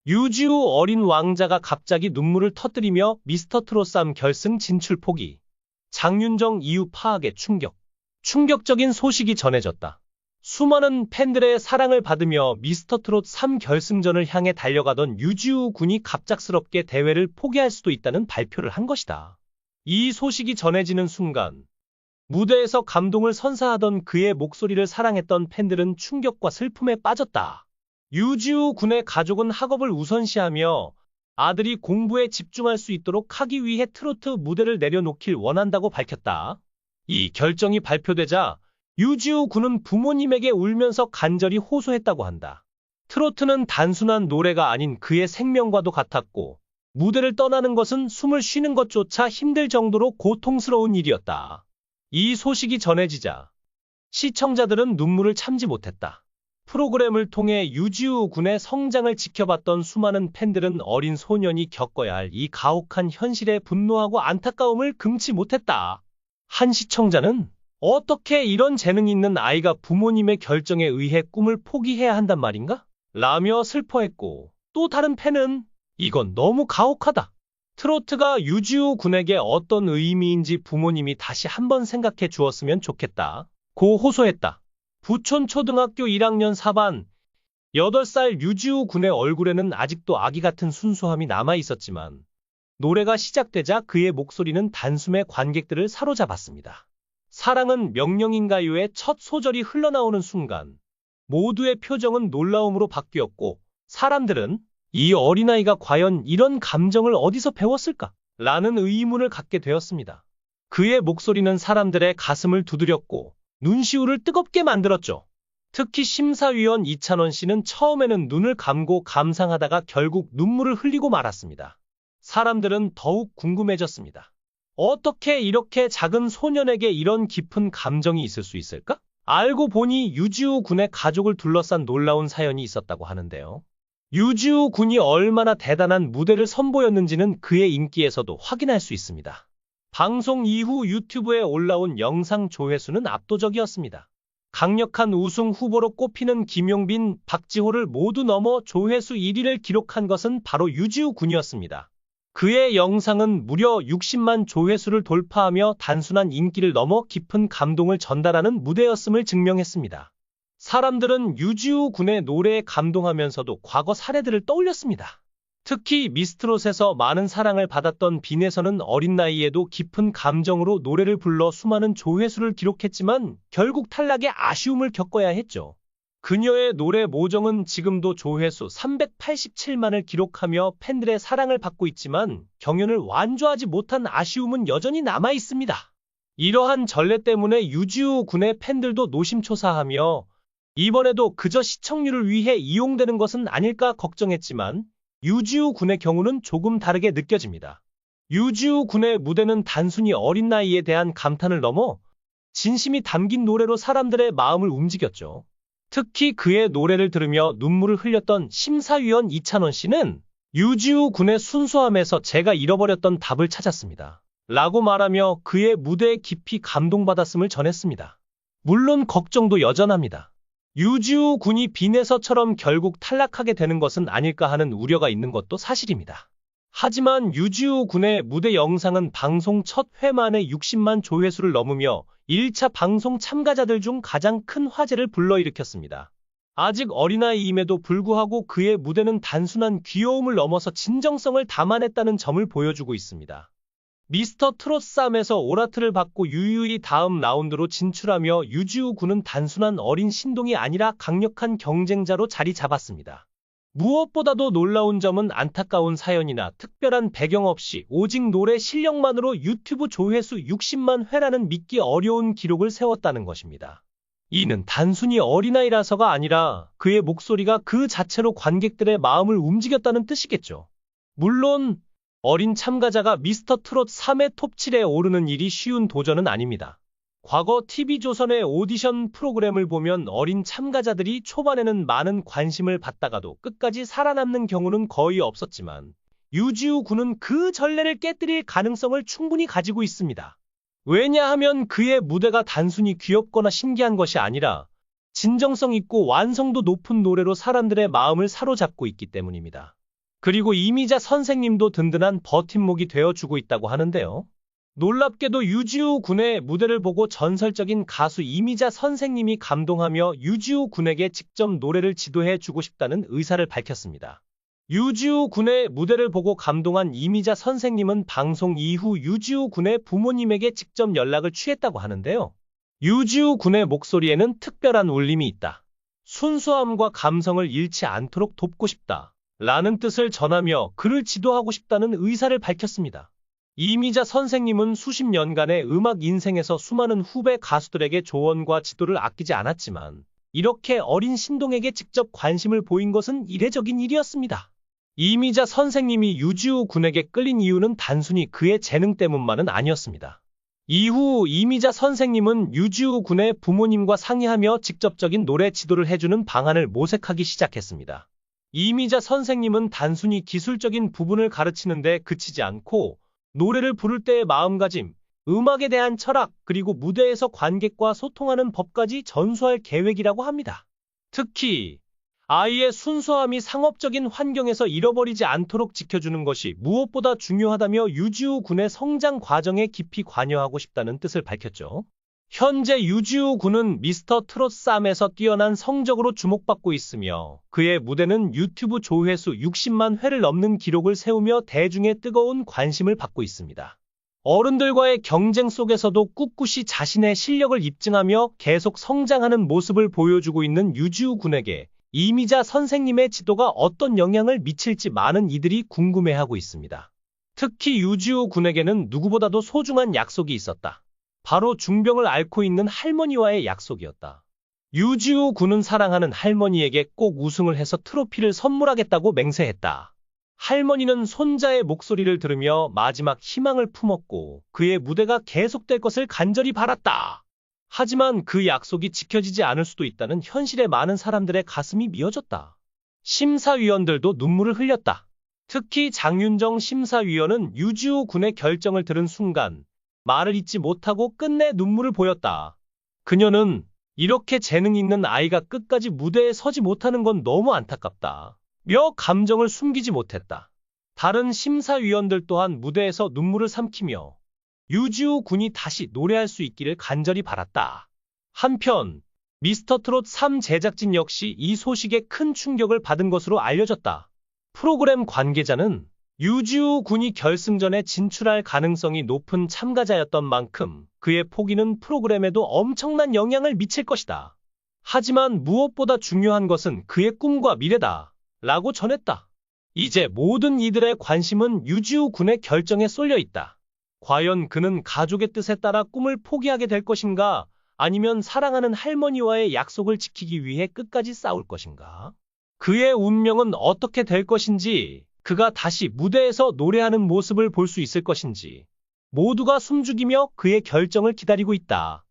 유지우 어린 왕자가 갑자기 눈물을 터뜨리며 미스터 트롯3 결승 진출 포기. 장윤정 이유 파악에 충격. 충격적인 소식이 전해졌다. 수많은 팬들의 사랑을 받으며 미스터 트롯 3 결승전을 향해 달려가던 유지우 군이 갑작스럽게 대회를 포기할 수도 있다는 발표를 한 것이다. 이 소식이 전해지는 순간 무대에서 감동을 선사하던 그의 목소리를 사랑했던 팬들은 충격과 슬픔에 빠졌다. 유지우 군의 가족은 학업을 우선시하며 아들이 공부에 집중할 수 있도록 하기 위해 트로트 무대를 내려놓길 원한다고 밝혔다. 이 결정이 발표되자 유지우 군은 부모님에게 울면서 간절히 호소했다고 한다. 트로트는 단순한 노래가 아닌 그의 생명과도 같았고 무대를 떠나는 것은 숨을 쉬는 것조차 힘들 정도로 고통스러운 일이었다. 이 소식이 전해지자 시청자들은 눈물을 참지 못했다. 프로그램을 통해 유지우 군의 성장을 지켜봤던 수많은 팬들은 어린 소년이 겪어야 할 이 가혹한 현실에 분노하고 안타까움을 금치 못했다. 한 시청자는 어떻게 이런 재능 있는 아이가 부모님의 결정에 의해 꿈을 포기해야 한단 말인가? 라며 슬퍼했고, 또 다른 팬은 이건 너무 가혹하다. 트로트가 유지우 군에게 어떤 의미인지 부모님이 다시 한번 생각해 주었으면 좋겠다. 고 호소했다. 부촌 초등학교 1학년 4반 8살 유지우 군의 얼굴에는 아직도 아기 같은 순수함이 남아 있었지만 노래가 시작되자 그의 목소리는 단숨에 관객들을 사로잡았습니다. 사랑은 명령인가요의 첫 소절이 흘러나오는 순간 모두의 표정은 놀라움으로 바뀌었고 사람들은 이 어린아이가 과연 이런 감정을 어디서 배웠을까? 라는 의문을 갖게 되었습니다. 그의 목소리는 사람들의 가슴을 두드렸고 눈시울을 뜨겁게 만들었죠. 특히 심사위원 이찬원 씨는 처음에는 눈을 감고 감상하다가 결국 눈물을 흘리고 말았습니다. 사람들은 더욱 궁금해졌습니다. 어떻게 이렇게 작은 소년에게 이런 깊은 감정이 있을 수 있을까? 알고 보니 유지우 군의 가족을 둘러싼 놀라운 사연이 있었다고 하는데요. 유지우 군이 얼마나 대단한 무대를 선보였는지는 그의 인기에서도 확인할 수 있습니다. 방송 이후 유튜브에 올라온 영상 조회수는 압도적이었습니다. 강력한 우승 후보로 꼽히는 김용빈, 박지호를 모두 넘어 조회수 1위를 기록한 것은 바로 유지우 군이었습니다. 그의 영상은 무려 60만 조회수를 돌파하며 단순한 인기를 넘어 깊은 감동을 전달하는 무대였음을 증명했습니다. 사람들은 유지우 군의 노래에 감동하면서도 과거 사례들을 떠올렸습니다. 특히 미스트롯에서 많은 사랑을 받았던 빈에서는 어린 나이에도 깊은 감정으로 노래를 불러 수많은 조회수를 기록했지만 결국 탈락의 아쉬움을 겪어야 했죠. 그녀의 노래 모정은 지금도 조회수 387만을 기록하며 팬들의 사랑을 받고 있지만 경연을 완주하지 못한 아쉬움은 여전히 남아 있습니다. 이러한 전례 때문에 유지우 군의 팬들도 노심초사하며 이번에도 그저 시청률을 위해 이용되는 것은 아닐까 걱정했지만 유지우 군의 경우는 조금 다르게 느껴집니다. 유지우 군의 무대는 단순히 어린 나이에 대한 감탄을 넘어 진심이 담긴 노래로 사람들의 마음을 움직였죠. 특히 그의 노래를 들으며 눈물을 흘렸던 심사위원 이찬원 씨는 유지우 군의 순수함에서 제가 잃어버렸던 답을 찾았습니다. 라고 말하며 그의 무대에 깊이 감동받았음을 전했습니다. 물론 걱정도 여전합니다. 유지우 군이 빈에서처럼 결국 탈락하게 되는 것은 아닐까 하는 우려가 있는 것도 사실입니다. 하지만 유지우 군의 무대 영상은 방송 첫 회 만에 60만 조회수를 넘으며 1차 방송 참가자들 중 가장 큰 화제를 불러일으켰습니다. 아직 어린아이임에도 불구하고 그의 무대는 단순한 귀여움을 넘어서 진정성을 담아냈다는 점을 보여주고 있습니다. 미스터 트롯 3에서 오라트를 받고 유유히 다음 라운드로 진출하며 유지우 군은 단순한 어린 신동이 아니라 강력한 경쟁자로 자리 잡았습니다. 무엇보다도 놀라운 점은 안타까운 사연이나 특별한 배경 없이 오직 노래 실력만으로 유튜브 조회수 60만 회라는 믿기 어려운 기록을 세웠다는 것입니다. 이는 단순히 어린아이라서가 아니라 그의 목소리가 그 자체로 관객들의 마음을 움직였다는 뜻이겠죠. 물론 어린 참가자가 미스터 트롯 3의 톱 7에 오르는 일이 쉬운 도전은 아닙니다. 과거 TV조선의 오디션 프로그램을 보면 어린 참가자들이 초반에는 많은 관심을 받다가도 끝까지 살아남는 경우는 거의 없었지만 유지우 군은 그 전례를 깨뜨릴 가능성을 충분히 가지고 있습니다. 왜냐하면 그의 무대가 단순히 귀엽거나 신기한 것이 아니라 진정성 있고 완성도 높은 노래로 사람들의 마음을 사로잡고 있기 때문입니다. 그리고 이미자 선생님도 든든한 버팀목이 되어주고 있다고 하는데요. 놀랍게도 유지우 군의 무대를 보고 전설적인 가수 이미자 선생님이 감동하며 유지우 군에게 직접 노래를 지도해 주고 싶다는 의사를 밝혔습니다. 유지우 군의 무대를 보고 감동한 이미자 선생님은 방송 이후 유지우 군의 부모님에게 직접 연락을 취했다고 하는데요. 유지우 군의 목소리에는 특별한 울림이 있다. 순수함과 감성을 잃지 않도록 돕고 싶다. 라는 뜻을 전하며 그를 지도하고 싶다는 의사를 밝혔습니다. 이미자 선생님은 수십 년간의 음악 인생에서 수많은 후배 가수들에게 조언과 지도를 아끼지 않았지만 이렇게 어린 신동에게 직접 관심을 보인 것은 이례적인 일이었습니다. 이미자 선생님이 유지우 군에게 끌린 이유는 단순히 그의 재능 때문만은 아니었습니다. 이후 이미자 선생님은 유지우 군의 부모님과 상의하며 직접적인 노래 지도를 해주는 방안을 모색하기 시작했습니다. 이미자 선생님은 단순히 기술적인 부분을 가르치는데 그치지 않고 노래를 부를 때의 마음가짐, 음악에 대한 철학, 그리고 무대에서 관객과 소통하는 법까지 전수할 계획이라고 합니다. 특히 아이의 순수함이 상업적인 환경에서 잃어버리지 않도록 지켜주는 것이 무엇보다 중요하다며 유지우 군의 성장 과정에 깊이 관여하고 싶다는 뜻을 밝혔죠. 현재 유지우 군은 미스터 트롯 쌈에서 뛰어난 성적으로 주목받고 있으며 그의 무대는 유튜브 조회수 60만 회를 넘는 기록을 세우며 대중의 뜨거운 관심을 받고 있습니다. 어른들과의 경쟁 속에서도 꿋꿋이 자신의 실력을 입증하며 계속 성장하는 모습을 보여주고 있는 유지우 군에게 이미자 선생님의 지도가 어떤 영향을 미칠지 많은 이들이 궁금해하고 있습니다. 특히 유지우 군에게는 누구보다도 소중한 약속이 있었다. 바로 중병을 앓고 있는 할머니와의 약속이었다. 유지우 군은 사랑하는 할머니에게 꼭 우승을 해서 트로피를 선물하겠다고 맹세했다. 할머니는 손자의 목소리를 들으며 마지막 희망을 품었고 그의 무대가 계속될 것을 간절히 바랐다. 하지만 그 약속이 지켜지지 않을 수도 있다는 현실에 많은 사람들의 가슴이 미어졌다. 심사위원들도 눈물을 흘렸다. 특히 장윤정 심사위원은 유지우 군의 결정을 들은 순간 말을 잇지 못하고 끝내 눈물을 보였다. 그녀는 이렇게 재능 있는 아이가 끝까지 무대에 서지 못하는 건 너무 안타깝다. 며 감정을 숨기지 못했다. 다른 심사위원들 또한 무대에서 눈물을 삼키며 유지우 군이 다시 노래할 수 있기를 간절히 바랐다. 한편 미스터트롯 3 제작진 역시 이 소식에 큰 충격을 받은 것으로 알려졌다. 프로그램 관계자는 유지우 군이 결승전에 진출할 가능성이 높은 참가자였던 만큼 그의 포기는 프로그램에도 엄청난 영향을 미칠 것이다. 하지만 무엇보다 중요한 것은 그의 꿈과 미래다. 라고 전했다. 이제 모든 이들의 관심은 유지우 군의 결정에 쏠려 있다. 과연 그는 가족의 뜻에 따라 꿈을 포기하게 될 것인가? 아니면 사랑하는 할머니와의 약속을 지키기 위해 끝까지 싸울 것인가? 그의 운명은 어떻게 될 것인지, 그가 다시 무대에서 노래하는 모습을 볼 수 있을 것인지 모두가 숨죽이며 그의 결정을 기다리고 있다.